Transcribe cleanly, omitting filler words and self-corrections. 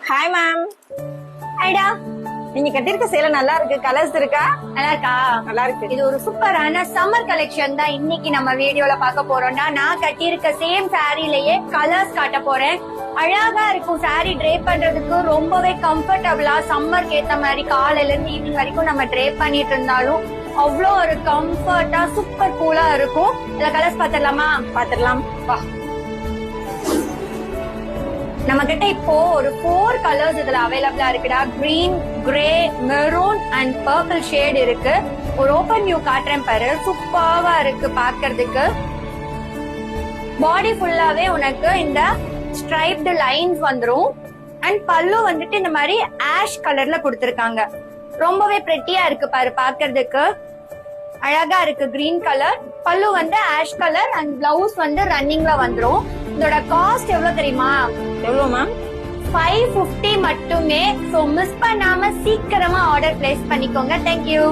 Hi ma'am. ஹைடா, நீங்க கட்டிருக்க சேலை நல்லா இருக்கு. கலர்ஸ் இருக்கா? நல்லா இருக்கா? நல்லா இருக்கு. இது ஒரு சூப்பரான சம்மர் கலெக்ஷன் தான் இன்னைக்கு நம்ம வீடியோல பார்க்க போறோம்னா, நான் கட்டியிருக்க சேம் சாரிலேயே கலர்ஸ் காட்ட போறேன். அழகா இருக்கும் சாரி ட்ரேப் பண்றதுக்கு, ரொம்பவே கம்ஃபர்டபுளா சம்மருக்கு ஏத்த மாதிரி காலையில இருந்து ஈவினிங் வரைக்கும் நம்ம ட்ரேப் பண்ணிட்டு இருந்தாலும் அவ்வளோ ஒரு கம்ஃபர்ட்டா சூப்பர் கூலா இருக்கும். இதுல கலர்ஸ் பாத்துடலாமா? பாத்துடலாம் வா. நம்ம கிட்ட இப்போ ஒரு 4 கலர்ஸ் இதுல அவைலபிளா இருக்குடா. Green, grey, maroon and purple shade இருக்கு. ஒரு ஓபன் வியூ காட்டுறேன் பாரு, சூப்பர்வா இருக்கு பாக்குறதுக்கு. பாடி ஃபுல்லாவே உனக்கு இந்த ஸ்ட்ரைப்டு லைன்ஸ் வந்துரும். அண்ட் பல்லு வந்துட்டு இந்த மாதிரி ஆஷ் கலர்ல கொடுத்திருக்காங்க. ரொம்பவே பிரெட்டியா இருக்கு பாரு பாக்குறதுக்கு. அழகா இருக்கு கிரீன் கலர். பல்லு வந்து ஆஷ் கலர் அண்ட் பிளவுஸ் வந்து ரன்னிங்ல வந்துரும். இதோட காஸ்ட் எவ்வளவு தெரியுமா? எவ்வளவு மேம்? 550 மட்டுமே. சோ மிஸ் பண்ணாம சீக்கிரமா ஆர்டர் பிளேஸ் பண்ணிக்கோங்க. தேங்க்யூ.